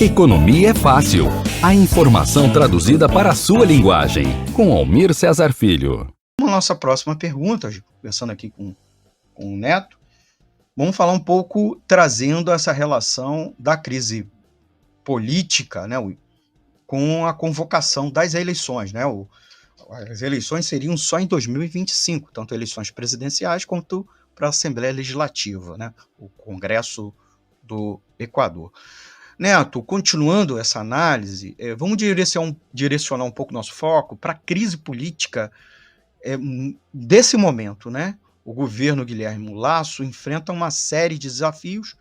Economia é fácil. A informação traduzida para a sua linguagem. Com Almir Cesar Filho. Vamos à nossa próxima pergunta, conversando aqui com o Neto. Vamos falar um pouco, trazendo essa relação da crise política, né, com a convocação das eleições, né? As eleições seriam só em 2025, tanto eleições presidenciais quanto para a Assembleia Legislativa, né? O Congresso do Equador. Neto, continuando essa análise, vamos direcionar um pouco nosso foco para a crise política desse momento, né? O governo Guilherme Lasso enfrenta uma série de desafios,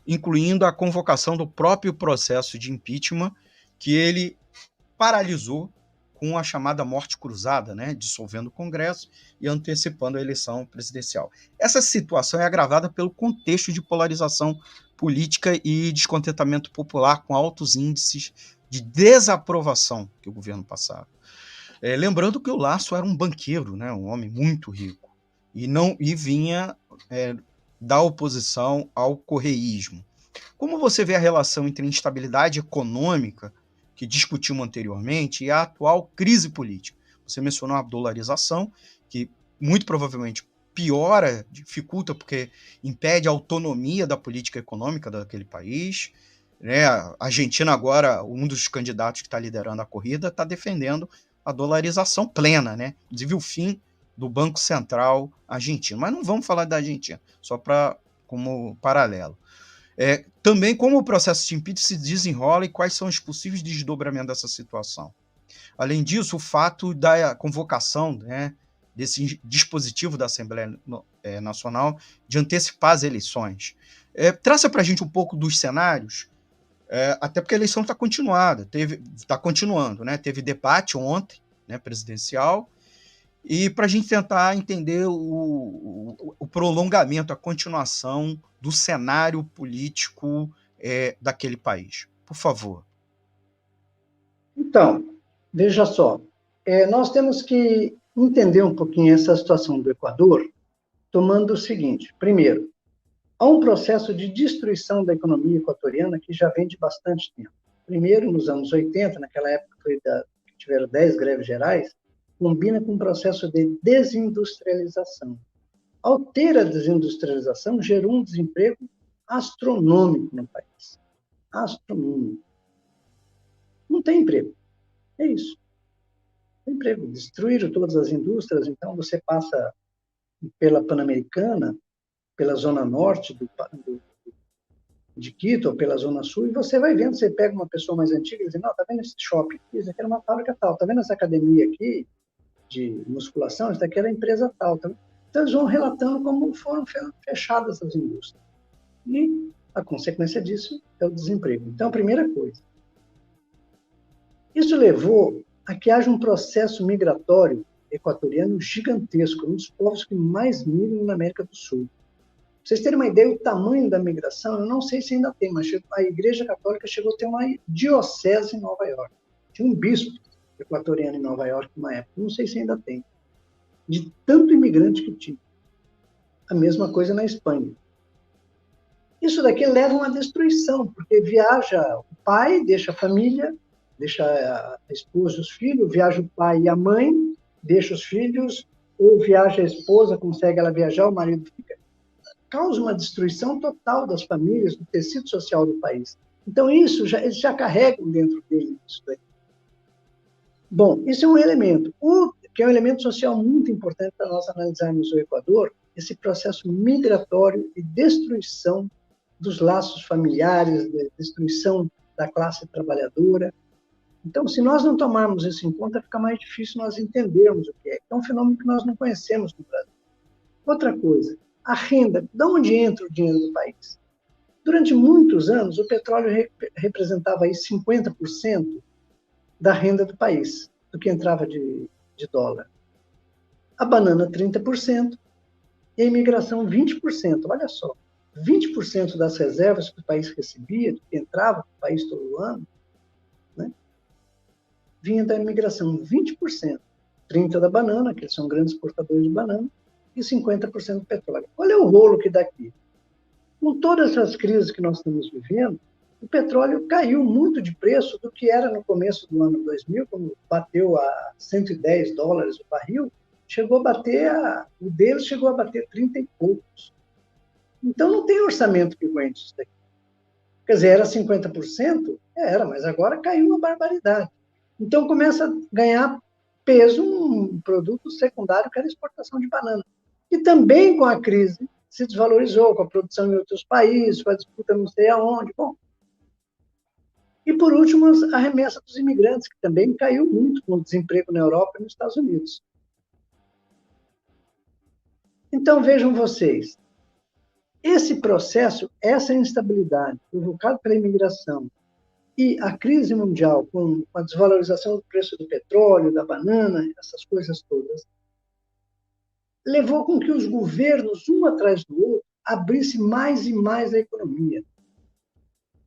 incluindo a convocação do próprio processo de impeachment, que ele paralisou com a chamada morte cruzada, né, dissolvendo o Congresso e antecipando a eleição presidencial. Essa situação é agravada pelo contexto de polarização política e descontentamento popular com altos índices de desaprovação que o governo passava. Lembrando que o Lasso era um banqueiro, né, um homem muito rico, e vinha da oposição ao correísmo. Como você vê a relação entre a instabilidade econômica que discutimos anteriormente e a atual crise política? Você mencionou a dolarização, que muito provavelmente piora, dificulta, porque impede a autonomia da política econômica daquele país. Né? A Argentina agora, um dos candidatos que está liderando a corrida, está defendendo a dolarização plena, né? Inclusive o fim do Banco Central argentino. Mas não vamos falar da Argentina, só como paralelo. Também como o processo de impeachment se desenrola e quais são os possíveis desdobramentos dessa situação. Além disso, o fato da convocação, né, desse dispositivo da Assembleia Nacional de antecipar as eleições. Traça para a gente um pouco dos cenários, até porque a eleição está continuando, né? Teve debate ontem, né, presidencial, e para a gente tentar entender o prolongamento, a continuação do cenário político daquele país. Por favor. Então, veja só, nós temos que entender um pouquinho essa situação do Equador, tomando o seguinte: primeiro, há um processo de destruição da economia equatoriana que já vem de bastante tempo. Primeiro, nos anos 80, naquela época que tiveram 10 greves gerais, combina com um processo de desindustrialização. Ao ter a desindustrialização, gerou um desemprego astronômico no país. Astronômico. Não tem emprego. É isso. Não tem emprego. Destruíram todas as indústrias, então você passa pela Pan-Americana, pela zona norte de Quito, ou pela zona sul, e você vai vendo, você pega uma pessoa mais antiga e diz, não, tá vendo esse shopping aqui? Isso aqui era uma fábrica tal. Tá vendo essa academia aqui de musculação? Isso daqui era a empresa tal. Tá? Então, eles vão relatando como foram fechadas as indústrias. E a consequência disso é o desemprego. Então, a primeira coisa. Isso levou a que haja um processo migratório equatoriano gigantesco, um dos povos que mais migram na América do Sul. Pra vocês terem uma ideia, o tamanho da migração, eu não sei se ainda tem, mas a Igreja Católica chegou a ter uma diocese em Nova York. Tinha um bispo equatoriano em Nova York numa época, não sei se ainda tem, de tanto imigrante que tinha. A mesma coisa na Espanha. Isso daqui leva a uma destruição, porque viaja o pai, deixa a família, deixa a esposa e os filhos, viaja o pai e a mãe, deixa os filhos, ou viaja a esposa, consegue ela viajar, o marido fica. Causa uma destruição total das famílias, do tecido social do país. Então, isso eles já carregam dentro deles isso daí. Bom, isso é um elemento. Que é um elemento social muito importante para nós analisarmos o Equador, esse processo migratório e destruição dos laços familiares, destruição da classe trabalhadora. Então, se nós não tomarmos isso em conta, fica mais difícil nós entendermos o que é. É um fenômeno que nós não conhecemos no Brasil. Outra coisa, a renda. De onde entra o dinheiro do país? Durante muitos anos, o petróleo representava aí 50% da renda do país, do que entrava de dólar. A banana, 30%, e a imigração, 20%. Olha só, 20% das reservas que o país recebia, que entrava para o país todo ano, né, vinha da imigração, 20%. 30% da banana, que eles são grandes exportadores de banana, e 50% do petróleo. Olha o rolo que dá aqui. Com todas essas crises que nós estamos vivendo, o petróleo caiu muito de preço do que era no começo do ano 2000, quando bateu a $110 o barril, chegou a bater, o deles chegou a bater 30 e poucos. Então, não tem orçamento que aguente isso daqui. Quer dizer, era 50%? Era, mas agora caiu uma barbaridade. Então, começa a ganhar peso um produto secundário, que era a exportação de banana. E também com a crise se desvalorizou, com a produção em outros países, com a disputa não sei aonde. Bom, e, por último, a remessa dos imigrantes, que também caiu muito com o desemprego na Europa e nos Estados Unidos. Então, vejam vocês, esse processo, essa instabilidade provocada pela imigração e a crise mundial com a desvalorização do preço do petróleo, da banana, essas coisas todas, levou com que os governos, um atrás do outro, abrissem mais e mais a economia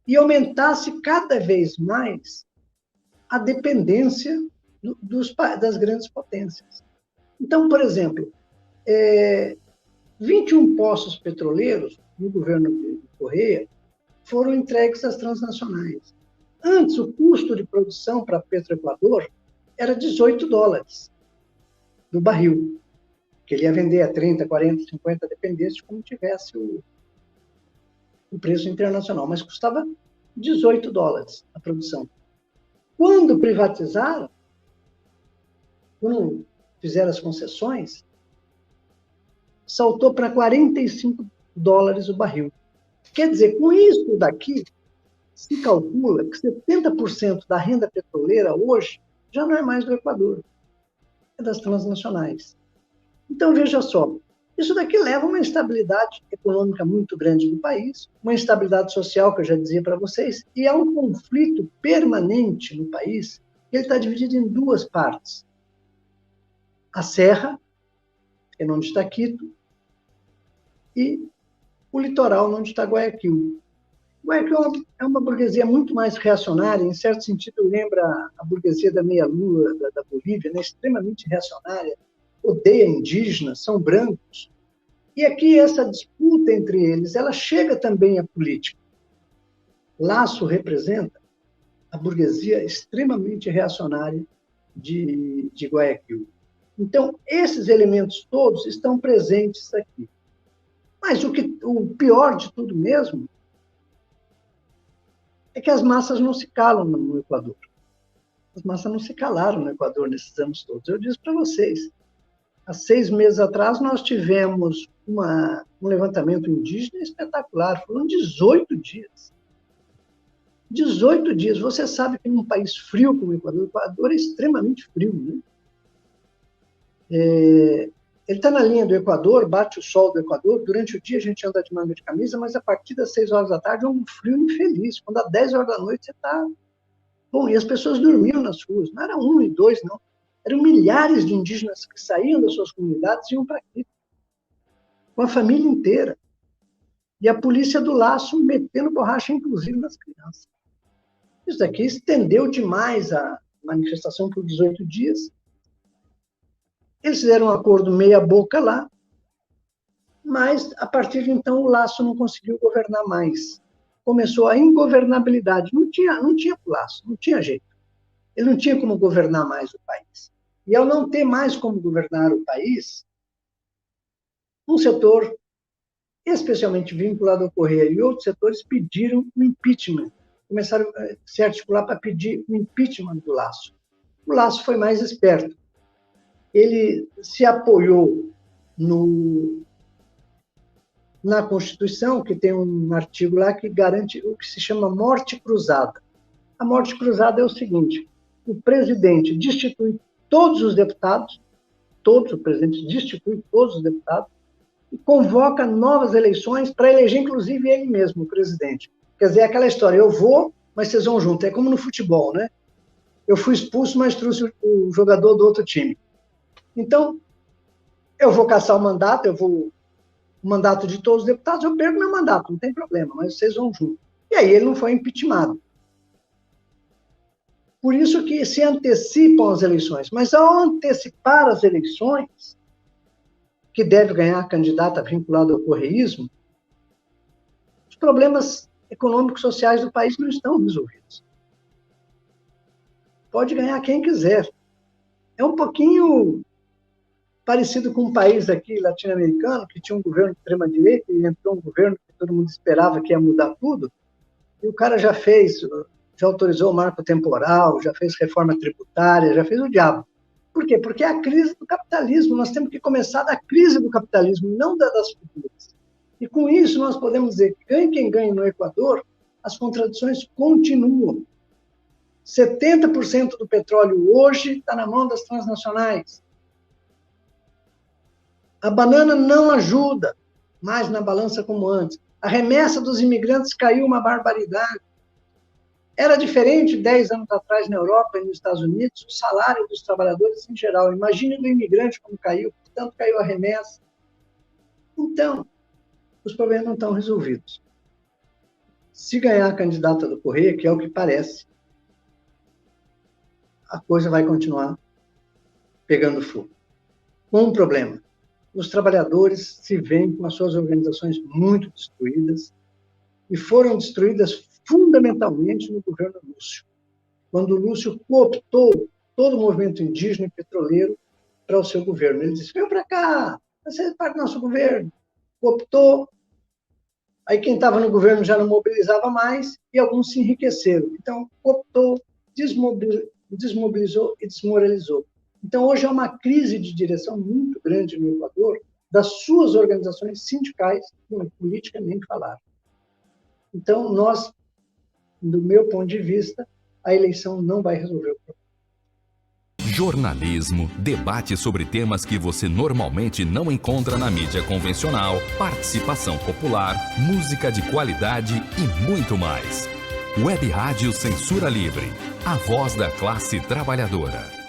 e aumentasse cada vez mais a dependência das grandes potências. Então, por exemplo, 21 poços petroleiros no governo de Correia foram entregues às transnacionais. Antes, o custo de produção para Petroequador era $18 do barril, que ele ia vender a 30, 40, 50, dependesse de como tivesse o preço internacional, mas custava $18 a produção. Quando privatizaram, quando fizeram as concessões, saltou para $45 o barril. Quer dizer, com isso daqui, se calcula que 70% da renda petroleira hoje já não é mais do Equador, é das transnacionais. Então, veja só, isso daqui leva a uma instabilidade econômica muito grande no país, uma instabilidade social, que eu já dizia para vocês, e há um conflito permanente no país, que ele está dividido em duas partes. A Serra, que é onde está Quito, e o litoral, onde está Guayaquil. Guayaquil é uma burguesia muito mais reacionária, em certo sentido lembra a burguesia da meia-lua da Bolívia, né? Extremamente reacionária, odeia indígenas, são brancos. E aqui essa disputa entre eles, ela chega também à política. Lasso representa a burguesia extremamente reacionária de Guayaquil. Então, esses elementos todos estão presentes aqui. Mas o pior de tudo mesmo é que as massas não se calam no Equador. As massas não se calaram no Equador nesses anos todos. Eu disse para vocês, há 6 meses atrás nós tivemos um levantamento indígena espetacular, foram 18 dias. 18 dias. Você sabe que num país frio como o Equador é extremamente frio, né? Ele está na linha do Equador, bate o sol do Equador, durante o dia a gente anda de manga de camisa, mas a partir das 6 horas da tarde é um frio infeliz. Quando dá 10 horas da noite, você está... Bom, e as pessoas dormiam nas ruas, não era 1 e 2, não. Eram milhares de indígenas que saíam das suas comunidades e iam para aqui, com a família inteira. E a polícia do Laço metendo borracha, inclusive, nas crianças. Isso daqui estendeu demais a manifestação por 18 dias. Eles fizeram um acordo meia-boca lá, mas, a partir de então, o Laço não conseguiu governar mais. Começou a ingovernabilidade. Não tinha Laço, não tinha jeito. Ele não tinha como governar mais o país. E, ao não ter mais como governar o país, um setor, especialmente vinculado ao Correia, e outros setores pediram o impeachment. Começaram a se articular para pedir o impeachment do Laço. O Laço foi mais esperto. Ele se apoiou na Constituição, que tem um artigo lá que garante o que se chama morte cruzada. A morte cruzada é o seguinte: o presidente destitui todos os deputados, o presidente destitui todos os deputados e convoca novas eleições para eleger, inclusive, ele mesmo, o presidente. Quer dizer, aquela história, eu vou, mas vocês vão junto. É como no futebol, né? Eu fui expulso, mas trouxe o jogador do outro time. Então, eu vou caçar o mandato, o mandato de todos os deputados, eu perco meu mandato, não tem problema, mas vocês vão junto. E aí ele não foi impeachmentado. Por isso que se antecipam as eleições. Mas ao antecipar as eleições, que deve ganhar a candidata vinculada ao correísmo, os problemas econômicos sociais do país não estão resolvidos. Pode ganhar quem quiser. É um pouquinho parecido com um país aqui latino-americano, que tinha um governo de extrema-direita e entrou um governo que todo mundo esperava que ia mudar tudo, e o cara já autorizou o marco temporal, já fez reforma tributária, já fez o diabo. Por quê? Porque é a crise do capitalismo. Nós temos que começar da crise do capitalismo, não das futuras. E com isso nós podemos dizer que ganhe quem ganhe no Equador, as contradições continuam. 70% do petróleo hoje está na mão das transnacionais. A banana não ajuda mais na balança como antes. A remessa dos imigrantes caiu uma barbaridade. Era diferente 10 anos atrás na Europa e nos Estados Unidos, o salário dos trabalhadores em geral. Imagine o imigrante como caiu, portanto caiu a remessa. Então, os problemas não estão resolvidos. Se ganhar a candidata do Correia, que é o que parece, a coisa vai continuar pegando fogo. Um problema: os trabalhadores se veem com as suas organizações muito destruídas, e foram destruídas fundamentalmente no governo Lúcio, quando o Lúcio cooptou todo o movimento indígena e petroleiro para o seu governo. Ele disse: vem para cá, você é parte do nosso governo. Cooptou, aí quem estava no governo já não mobilizava mais, e alguns se enriqueceram. Então, cooptou, desmobilizou e desmoralizou. Então, hoje há uma crise de direção muito grande no Equador, das suas organizações sindicais, não é política nem falar. Então, nós, do meu ponto de vista, a eleição não vai resolver o problema. Jornalismo, debate sobre temas que você normalmente não encontra na mídia convencional, participação popular, música de qualidade e muito mais. Web Rádio Censura Livre, a voz da classe trabalhadora.